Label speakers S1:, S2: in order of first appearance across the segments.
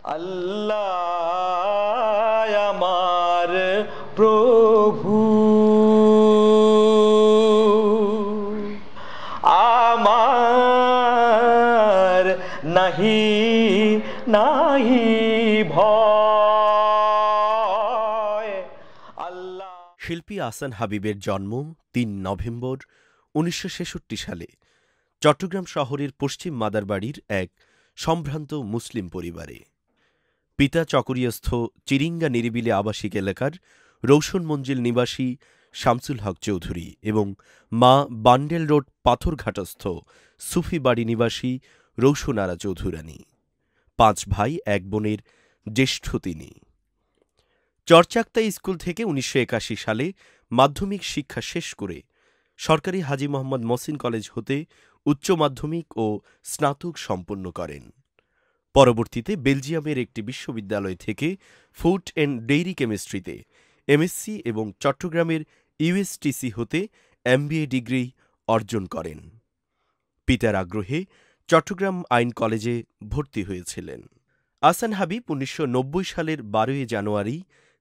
S1: আল্লাহ আমার প্রভু, আমার নাহি নাহি ভয়। আল্লাহ।
S2: শিল্পী আহসান হাবীবের জন্ম ৩ নভেম্বর ১৯৬৬ সালে চট্টগ্রাম শহরের পশ্চিম মাদারবাড়ির এক সম্ভ্রান্ত মুসলিম পরিবারে। পিতা চকরিয়াস্থ চিরিঙ্গা নিরিবিলি আবাসিক এলাকার রৌশন মঞ্জিল নিবাসী শামসুল হক চৌধুরী এবং মা বান্ডেল রোড পাথরঘাটস্থ সুফি বাড়ি নিবাসী রৌশন আরা চৌধুরানী। ৫ ভাই ১ বোনের জ্যেষ্ঠ তিনি। চরচাক্তা স্কুল থেকে ১৯৮১ সালে মাধ্যমিক শিক্ষা শেষ করে সরকারি হাজী মোহাম্মদ মহসিন কলেজ হতে উচ্চ মাধ্যমিক ও স্নাতক সম্পন্ন করেন। পরবর্তীতে বেলজিয়ামের একটি বিশ্ববিদ্যালয় থেকে ফুড অ্যান্ড ডেইরি কেমিস্ট্রিতে এমএসসি এবং চট্টগ্রামের ইউএসটিসি হতে এমবিএ ডিগ্রি অর্জন করেন। পিতার আগ্রহে চট্টগ্রাম আইন কলেজে ভর্তি হয়েছিলেন। আহসান হাবীব ১৯৯০ সালের ১২ জানুয়ারি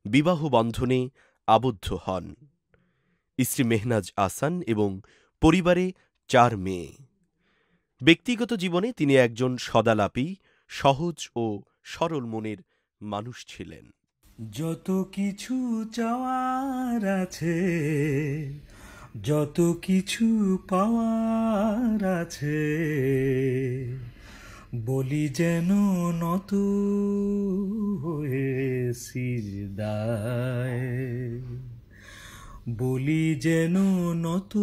S2: বিবাহ বন্ধনে আবদ্ধ হন। স্ত্রী মেহনাজ আহসান এবং পরিবারে ৪ মেয়ে। ব্যক্তিগত জীবনে তিনি একজন সদালাপী, সহজ ও সরল মনের মানুষ ছিলেন।
S3: যত কিছু চাওয়ার আছে, যত কিছু পাওয়ার আছে, বলি যেন নত হয়ে সিজদায়, বলি যেন নত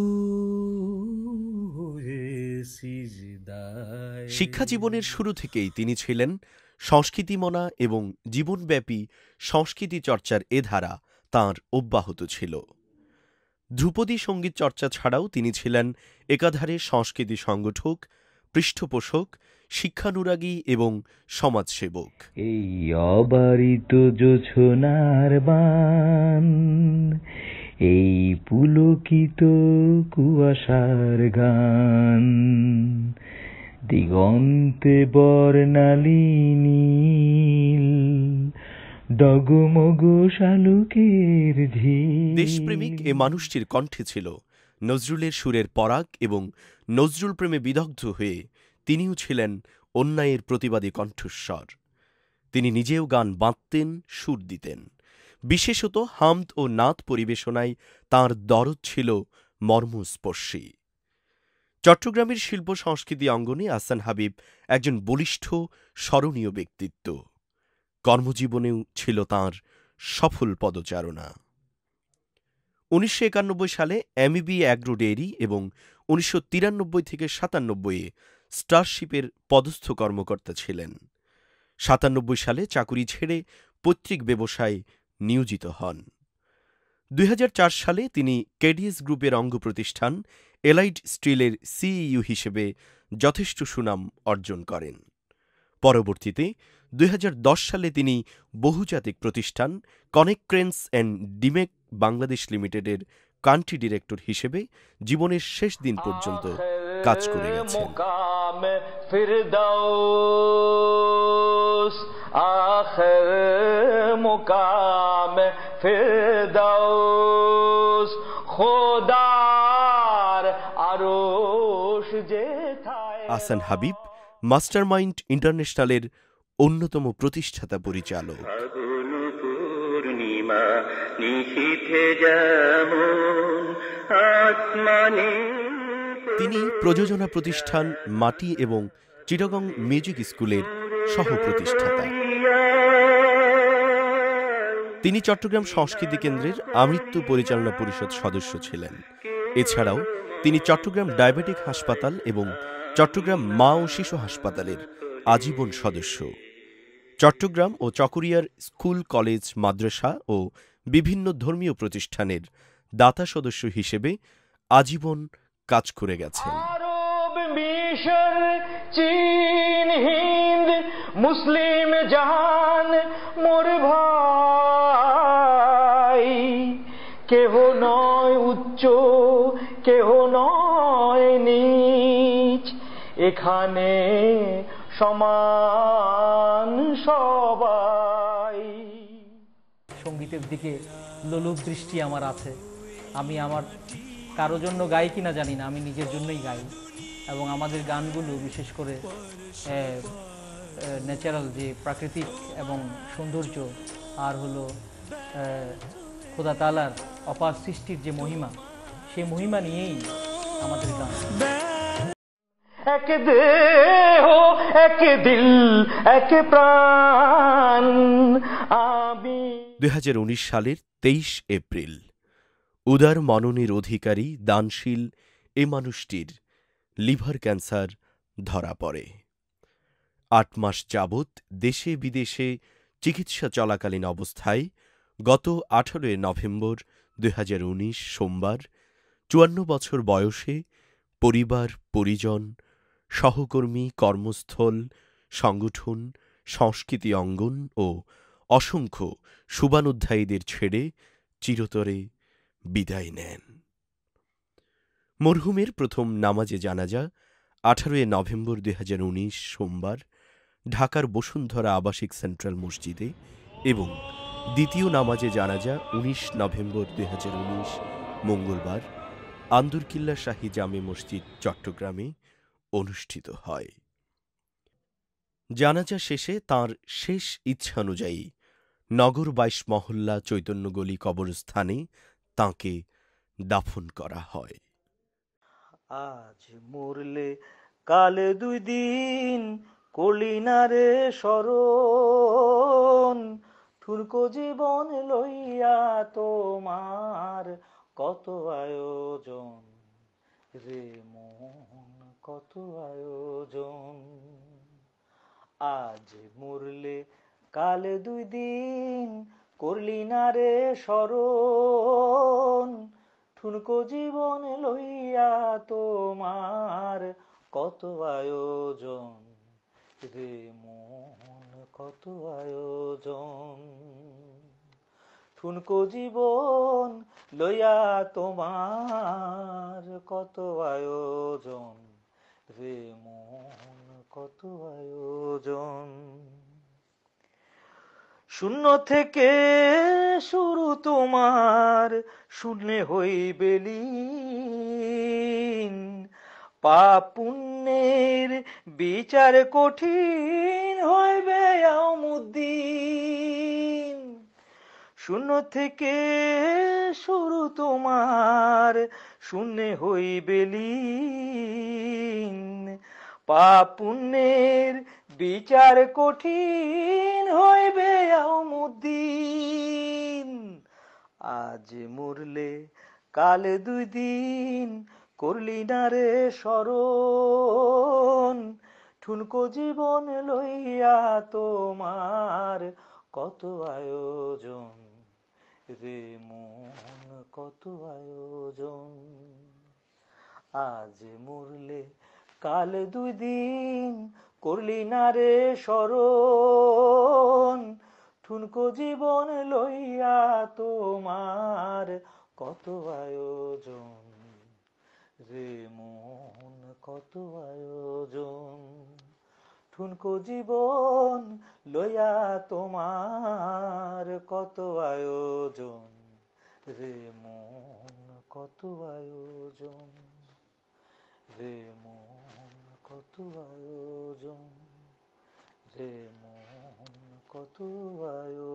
S3: হয়ে সিজদায়।
S2: শিক্ষা জীবনের শুরু থেকেই তিনি ছিলেন সংস্কৃতিমনা এবং জীবনব্যাপী সংস্কৃতি চর্চার এ ধারা তাঁর অব্যাহত ছিল। ধ্রুপদী সঙ্গীত চর্চা ছাড়াও তিনি ছিলেন একাধারে সংস্কৃতি সংগঠক, পৃষ্ঠপোষক, শিক্ষানুরাগী এবং সমাজসেবক।
S3: এই অবারিত জোছনার বান, এই পুলকিত কুয়াশার গান, দিগন্তে বর্ণালী নীল, ডগমগ শালুকের ঝিল।
S2: দেশপ্রেমিক এ মানুষটির কণ্ঠে ছিল নজরুলের সুরের পরাগ এবং নজরুল প্রেমে বিদগ্ধ হয়ে তিনিও ছিলেন অন্যায়ের প্রতিবাদী কণ্ঠস্বর। তিনি নিজেও গান বাঁধতেন, সুর দিতেন। বিশেষত হামদ ও নাত পরিবেশনায় তাঁর দরদ ছিল মর্মস্পর্শী। চট্টগ্রামের শিল্প সংস্কৃতি অঙ্গনে আহসান হাবীব একজন বলিষ্ঠ, স্মরণীয় ব্যক্তিত্ব। কর্মজীবনেও ছিল তাঁর সফল পদচারণা। ১৯৯১ সালে এমইবি অ্যাগ্রো ডেইরি এবং ১৯৯৩ থেকে ৯৭-এ স্টারশিপের পদস্থ কর্মকর্তা ছিলেন। ৯৭ সালে চাকুরি ছেড়ে পৈতৃক ব্যবসায় নিয়োজিত হন। ২০০৪ সালে তিনি কেডিএস গ্রুপের অঙ্গ প্রতিষ্ঠান এলাইড স্টিলের সিইও হিসেবে যথেষ্ট সুনাম অর্জন করেন। পরবর্তীতে ২০১০ সালে তিনি বহুজাতিক প্রতিষ্ঠান কনেক্ট ক্রেনস অ্যান্ড ডিমেক বাংলাদেশ লিমিটেডের কান্ট্রি ডিরেক্টর হিসেবে জীবনের শেষ দিন পর্যন্ত কাজ করে গেছেন। আহসান হাবীব মাস্টারমাইন্ড ইন্টারন্যাশনালের অন্যতম প্রতিষ্ঠাতা পরিচালক। তিনি প্রযোজনা প্রতিষ্ঠান মাটি এবং চিটাগং মিউজিক স্কুলের সহ প্রতিষ্ঠাতা। তিনি চট্টগ্রাম সংস্কৃতি কেন্দ্রের আমৃত্যু পরিচালনা পরিষদ সদস্য ছিলেন। এছাড়াও তিনি চট্টগ্রাম ডায়াবেটিক হাসপাতাল এবং চট্টগ্রাম মা ও শিশু হাসপাতালের আজীবন সদস্য। চট্টগ্রাম ও চকরিয়ার স্কুল, কলেজ, মাদ্রাসা ও বিভিন্ন ধর্মীয় প্রতিষ্ঠানের দাতা সদস্য হিসেবে আজীবন কাজ করে গেছেন।
S1: আরব, মিশর, চীন, হিন্দ, মুসলিম জাহান মোর ভাই, কেহ নয় উচ্চ, কেহ নয় নীচ, এখানে সমান সবাই।
S4: সঙ্গীতের দিকে লোলুপ দৃষ্টি আমার আছে। আমি আমার কারো জন্য গাই কিনা জানি না, আমি নিজের জন্যই গাই। এবং আমাদের গানগুলো বিশেষ করে ন্যাচারাল, যে প্রাকৃতিক এবং সৌন্দর্য, আর হলো খোদা তাআলার অপার সৃষ্টির যে মহিমা, সেই মহিমা নিয়েই আমাদের গান।
S1: এক দেহ এক দিল এক প্রাণ আমি।
S2: 2019 সালের 23 এপ্রিল উদার মননের অধিকারী দানশীল এ মানুষটির লিভার ক্যান্সার ধরা পড়ে। 8 মাস যাবৎ দেশে বিদেশে চিকিৎসা চলাকালীন অবস্থায় গত 18 নভেম্বর 2019 সোমবার 54 বছর বয়সে পরিবার, পরিজন, সহকর্মী, কর্মস্থল, সংগঠন, সংস্কৃতি অঙ্গন ও অসংখ্য শুভানুধ্যায়ীদের ছেড়ে চিরতরে বিদায় নেন। মরহুমের প্রথম নামাজে জানাজা 18 নভেম্বর 2019 সোমবার ঢাকার বসুন্ধরা আবাসিক সেন্ট্রাল মসজিদে এবং দ্বিতীয় নামাজে জানাজা 19 নভেম্বর 2019 মঙ্গলবার আন্দরকিল্লা শাহী জামে মসজিদ চট্টগ্রামে অনুষ্ঠিত হয়। জানাজা শেষে তাঁর শেষ ইচ্ছানুযায়ী নগর 22 মহল্লা চৈতন্যগলি কবরস্থানে তাঁকে দাফন করা হয়।
S1: আজ মরলে কাল 2 দিন করলি না রে স্মরণ, ঠুনকো জীবন লইয়া তোমার কত আয়োজন রে মন, কত আয়োজন। আজ মরলে কাল 2 দিন করলি না রে স্মরণ, ঠুনকো জীবন লইয়া তোমার কত আয়োজন রে মন, কত আয়োজন। ঠুনকো জীবন লইয়া তোমার কত আয়োজন রে মন, কত আয়োজন। শূন্য থেকে শুরু তোমার, শূন্যে হইবে লীন, পাপ পুণ্যের বিচার কঠিন হইবে ইয়াউমুদ্দিন। শূন্য থেকে শুরু তোমার, শূন্যে হইবে লীন, পাপ পুণ্যের বিচার কঠিন হইবে ইয়াউমুদ্দিন। আজ মরলে কাল 2 দিন করলি না রে স্মরণ, ঠুনকো জীবন লইয়া তোমার কত আয়োজন রে মন, কত আয়োজন। আজ মরলে কাল 2 দিন করলি না রে স্মরণ, ঠুনকো জীবন লইয়া তোমার কত আয়োজন রে মন, কত আয়োজন। ঠুনকো জীবন লইয়া তোমার কত আয়োজন রে মন, কত আয়োজন রে মন, কত আয়োজন রে মন, কত আয়োজন।